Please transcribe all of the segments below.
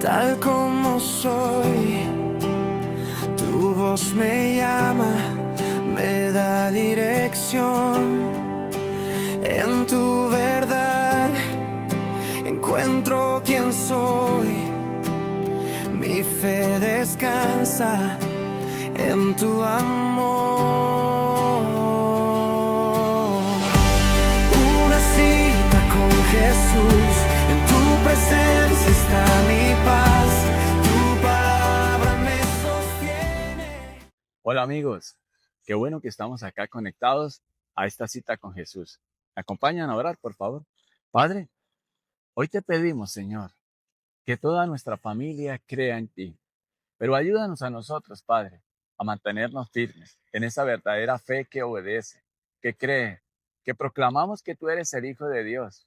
tal como soy. Tu voz me llama, me da dirección. En tu verdad encuentro quién soy. Mi fe descansa en tu amor. Una cita con Jesús, en tu presencia está mi paz. Tu palabra me sostiene. Hola amigos, qué bueno que estamos acá conectados a esta cita con Jesús. ¿Me acompañan a orar, por favor? Padre, hoy te pedimos, Señor, que toda nuestra familia crea en ti, pero ayúdanos a nosotros, Padre, a mantenernos firmes en esa verdadera fe que obedece, que cree, que proclamamos que tú eres el Hijo de Dios,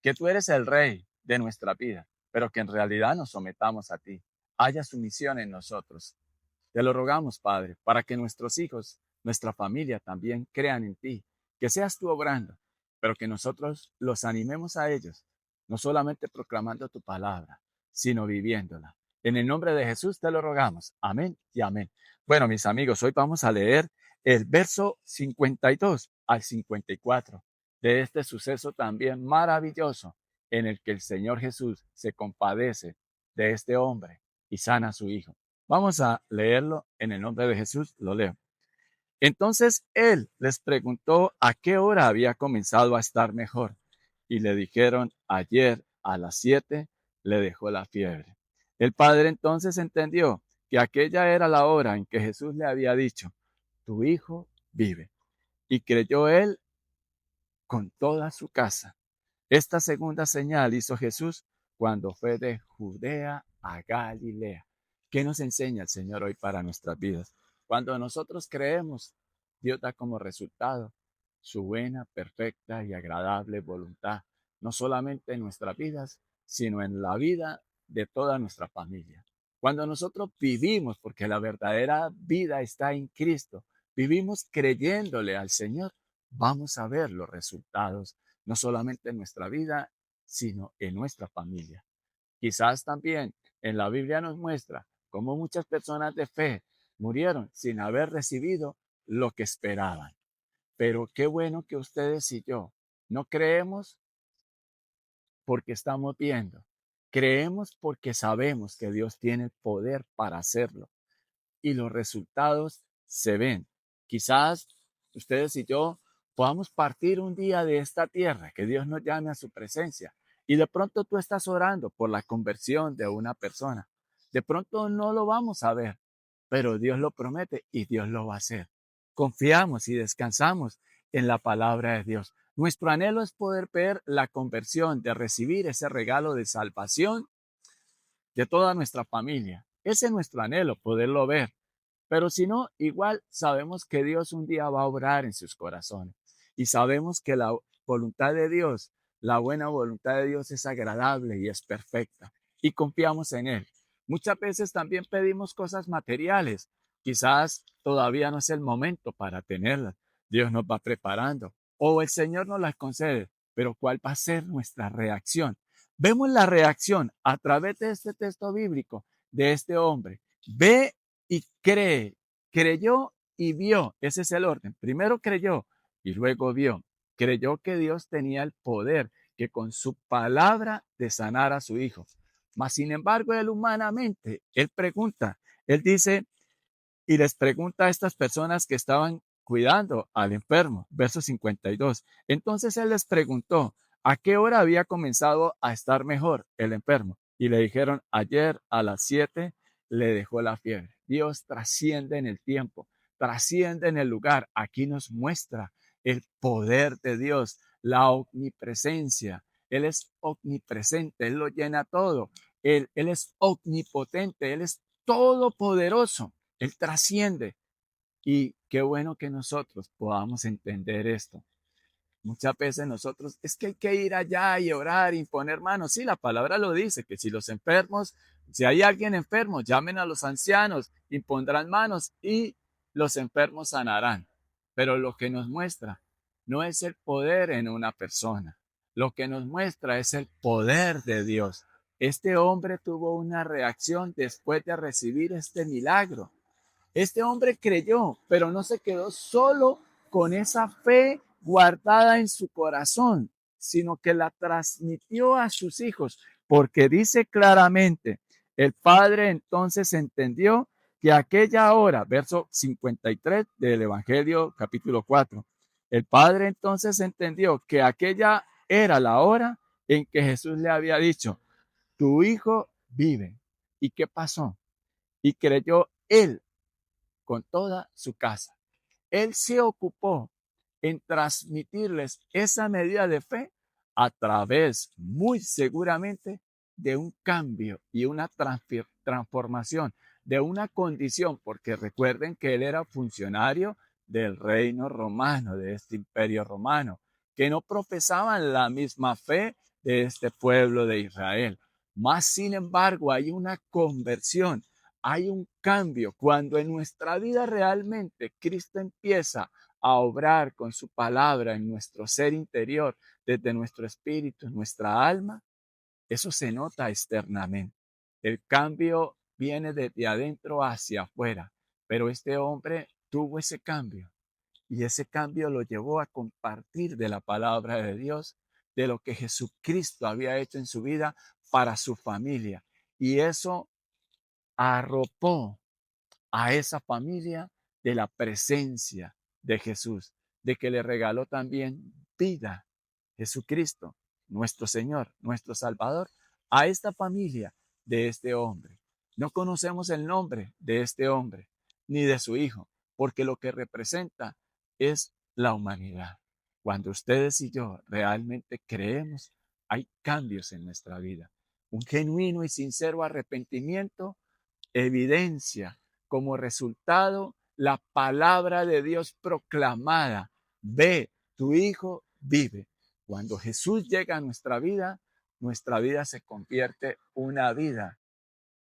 que tú eres el Rey de nuestra vida, pero que en realidad nos sometamos a ti. Haya sumisión en nosotros. Te lo rogamos, Padre, para que nuestros hijos, nuestra familia también crean en ti, que seas tú obrando, pero que nosotros los animemos a ellos, no solamente proclamando tu palabra, sino viviéndola. En el nombre de Jesús te lo rogamos. Amén y amén. Bueno, mis amigos, hoy vamos a leer el verso 52 al 54 de este suceso también maravilloso en el que el Señor Jesús se compadece de este hombre y sana a su hijo. Vamos a leerlo en el nombre de Jesús, lo leo. Entonces él les preguntó a qué hora había comenzado a estar mejor y le dijeron, ayer a las 7 le dejó la fiebre. El padre entonces entendió que aquella era la hora en que Jesús le había dicho, tu hijo vive. Y creyó él con toda su casa. Esta segunda señal hizo Jesús cuando fue de Judea a Galilea. ¿Qué nos enseña el Señor hoy para nuestras vidas? Cuando nosotros creemos, Dios da como resultado su buena, perfecta y agradable voluntad, no solamente en nuestras vidas, sino en la vida de toda nuestra familia. Cuando nosotros vivimos, porque la verdadera vida está en Cristo, vivimos creyéndole al Señor, vamos a ver los resultados no solamente en nuestra vida, sino en nuestra familia. Quizás también en la Biblia nos muestra cómo muchas personas de fe murieron sin haber recibido lo que esperaban. Pero qué bueno que ustedes y yo no creemos porque estamos viendo, creemos porque sabemos que Dios tiene el poder para hacerlo y los resultados se ven. Quizás ustedes y yo podamos partir un día de esta tierra, que Dios nos llame a su presencia. Y de pronto tú estás orando por la conversión de una persona. De pronto no lo vamos a ver, pero Dios lo promete y Dios lo va a hacer. Confiamos y descansamos en la palabra de Dios. Nuestro anhelo es poder ver la conversión, de recibir ese regalo de salvación de toda nuestra familia. Ese es nuestro anhelo, poderlo ver. Pero si no, igual sabemos que Dios un día va a obrar en sus corazones. Y sabemos que la voluntad de Dios, la buena voluntad de Dios es agradable y es perfecta. Y confiamos en Él. Muchas veces también pedimos cosas materiales. Quizás todavía no es el momento para tenerlas. Dios nos va preparando. O el Señor nos las concede. Pero ¿cuál va a ser nuestra reacción? Vemos la reacción a través de este texto bíblico de este hombre. Ve y cree. Creyó y vio. Ese es el orden. Primero creyó y luego vio. Creyó que Dios tenía el poder que con su palabra de sanar a su hijo. Mas, sin embargo, él humanamente, él pregunta, él dice y les pregunta a estas personas que estaban cuidando al enfermo, verso 52. Entonces él les preguntó, ¿a qué hora había comenzado a estar mejor el enfermo? Y le dijeron, ayer a las 7 le dejó la fiebre. Dios trasciende en el tiempo, trasciende en el lugar. Aquí nos muestra el poder de Dios, la omnipresencia. Él es omnipresente, Él lo llena todo. Él es omnipotente, Él es todopoderoso. Él trasciende. Y qué bueno que nosotros podamos entender esto. Muchas veces nosotros, es que hay que ir allá y orar y poner manos. Sí, la palabra lo dice, que si los enfermos, si hay alguien enfermo, llamen a los ancianos, impondrán manos y los enfermos sanarán. Pero lo que nos muestra no es el poder en una persona. Lo que nos muestra es el poder de Dios. Este hombre tuvo una reacción después de recibir este milagro. Este hombre creyó, pero no se quedó solo con esa fe guardada en su corazón, sino que la transmitió a sus hijos, porque dice claramente, el padre entonces entendió que aquella hora, verso 53 del Evangelio capítulo 4, el padre entonces entendió que aquella era la hora en que Jesús le había dicho, tu hijo vive. ¿Y qué pasó? Y creyó él con toda su casa. Él se ocupó en transmitirles esa medida de fe a través, muy seguramente, de un cambio y una transformación de una condición, porque recuerden que él era funcionario del reino romano, de este imperio romano, que no profesaban la misma fe de este pueblo de Israel. Más sin embargo, hay una conversión, hay un cambio cuando en nuestra vida realmente Cristo empieza a obrar con su palabra en nuestro ser interior, desde nuestro espíritu, nuestra alma. Eso se nota externamente. El cambio viene desde adentro hacia afuera, pero este hombre tuvo ese cambio y ese cambio lo llevó a compartir de la palabra de Dios, de lo que Jesucristo había hecho en su vida para su familia. Y eso arropó a esa familia de la presencia de Jesús, de que le regaló también vida, Jesucristo, nuestro Señor, nuestro Salvador, a esta familia de este hombre. No conocemos el nombre de este hombre ni de su hijo, porque lo que representa es la humanidad. Cuando ustedes y yo realmente creemos, hay cambios en nuestra vida. Un genuino y sincero arrepentimiento evidencia como resultado la palabra de Dios proclamada. Ve, tu hijo vive. Cuando Jesús llega a nuestra vida se convierte una vida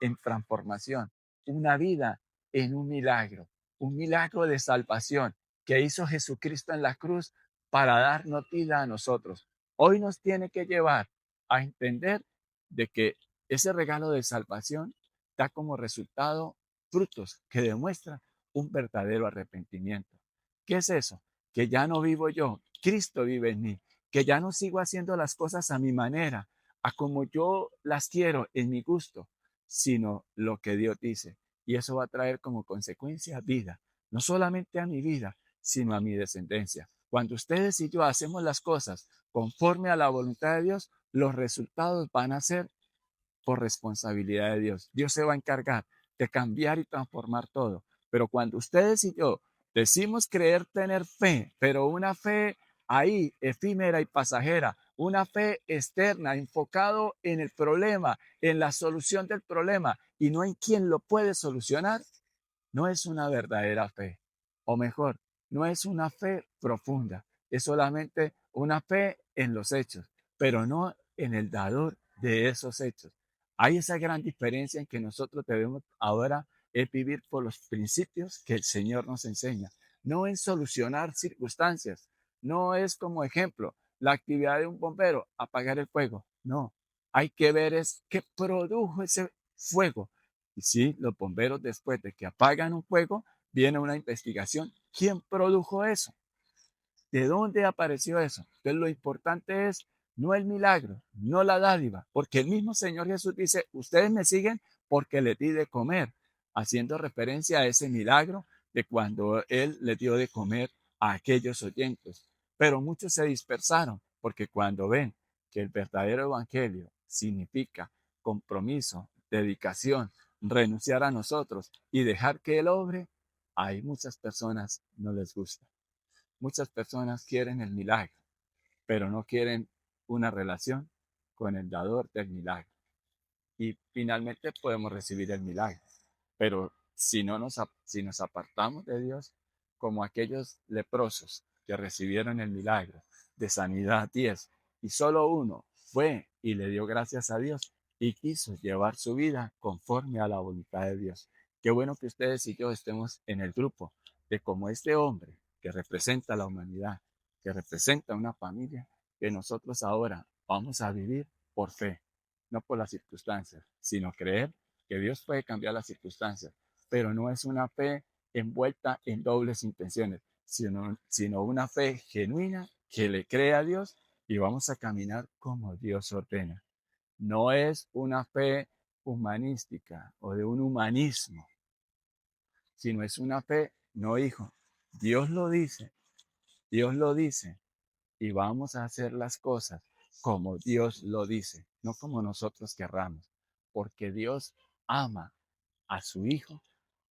en transformación, una vida en un milagro de salvación que hizo Jesucristo en la cruz para darnos vida a nosotros. Hoy nos tiene que llevar a entender de que ese regalo de salvación da como resultado frutos que demuestran un verdadero arrepentimiento. ¿Qué es eso? Que ya no vivo yo, Cristo vive en mí, que ya no sigo haciendo las cosas a mi manera, a como yo las quiero, en mi gusto, sino lo que Dios dice. Y eso va a traer como consecuencia vida, no solamente a mi vida, sino a mi descendencia. Cuando ustedes y yo hacemos las cosas conforme a la voluntad de Dios, los resultados van a ser por responsabilidad de Dios. Dios se va a encargar de cambiar y transformar todo. Pero cuando ustedes y yo decimos creer tener fe, pero una fe ahí efímera y pasajera, una fe externa, enfocado en el problema, en la solución del problema y no en quien lo puede solucionar, no es una verdadera fe. O mejor, no es una fe profunda. Es solamente una fe en los hechos, pero no en el dador de esos hechos. Hay esa gran diferencia en que nosotros debemos ahora es vivir por los principios que el Señor nos enseña, no en solucionar circunstancias. No es como ejemplo la actividad de un bombero, apagar el fuego. No, hay que ver es qué produjo ese fuego. Y sí, los bomberos después de que apagan un fuego, viene una investigación. ¿Quién produjo eso? ¿De dónde apareció eso? Entonces lo importante es no el milagro, no la dádiva, porque el mismo Señor Jesús dice, ustedes me siguen porque les di de comer, haciendo referencia a ese milagro de cuando Él les dio de comer a aquellos oyentes. Pero muchos se dispersaron porque cuando ven que el verdadero evangelio significa compromiso, dedicación, renunciar a nosotros y dejar que Él obre, hay muchas personas no les gusta. Muchas personas quieren el milagro, pero no quieren una relación con el dador del milagro. Y finalmente podemos recibir el milagro. Pero si nos apartamos de Dios, como aquellos leprosos que recibieron el milagro de sanidad 10, y solo uno fue y le dio gracias a Dios y quiso llevar su vida conforme a la voluntad de Dios. Qué bueno que ustedes y yo estemos en el grupo de como este hombre que representa la humanidad, que representa una familia, que nosotros ahora vamos a vivir por fe. no por las circunstancias, sino creer que Dios puede cambiar las circunstancias, pero no es una fe envuelta en dobles intenciones, sino una fe genuina que le cree a Dios y vamos a caminar como Dios ordena. No es una fe humanística o de un humanismo, sino es una fe, no, hijo, Dios lo dice y vamos a hacer las cosas como Dios lo dice, no como nosotros querramos, porque Dios ama a su hijo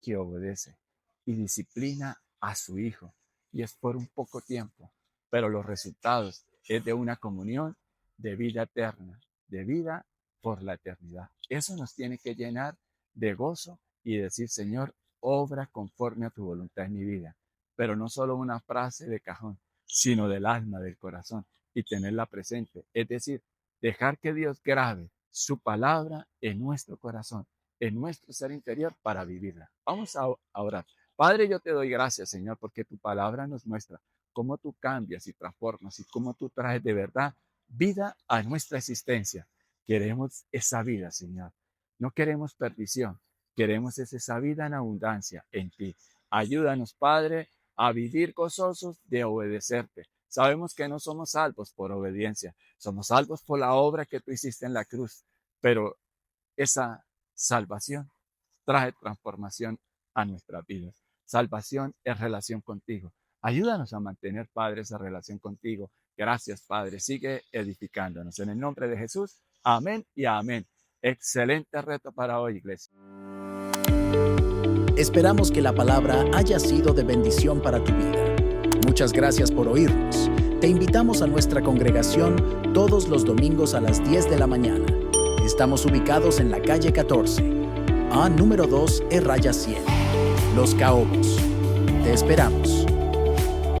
que obedece y disciplina a su hijo. Y es por un poco tiempo, pero los resultados es de una comunión de vida eterna, de vida por la eternidad. Eso nos tiene que llenar de gozo y decir, Señor, obra conforme a tu voluntad en mi vida. Pero no solo una frase de cajón, sino del alma, del corazón, y tenerla presente. Es decir, dejar que Dios grabe su palabra en nuestro corazón, en nuestro ser interior para vivirla. Vamos a orar. Padre, yo te doy gracias, Señor, porque tu palabra nos muestra cómo tú cambias y transformas y cómo tú traes de verdad vida a nuestra existencia. Queremos esa vida, Señor. No queremos perdición. Queremos esa vida en abundancia en ti. Ayúdanos, Padre, a vivir gozosos de obedecerte. Sabemos que no somos salvos por obediencia. Somos salvos por la obra que tú hiciste en la cruz. Pero esa salvación trae transformación a nuestras vidas. Salvación es relación contigo. Ayúdanos a mantener, Padre, esa relación contigo. Gracias, Padre. Sigue edificándonos. En el nombre de Jesús. Amén y amén. Excelente reto para hoy, iglesia. Esperamos que la palabra haya sido de bendición para tu vida. Muchas gracias por oírnos. Te invitamos a nuestra congregación todos los domingos a las 10 de la mañana. Estamos ubicados en la calle 14, A número 2, E-100, Los Caobos. Te esperamos.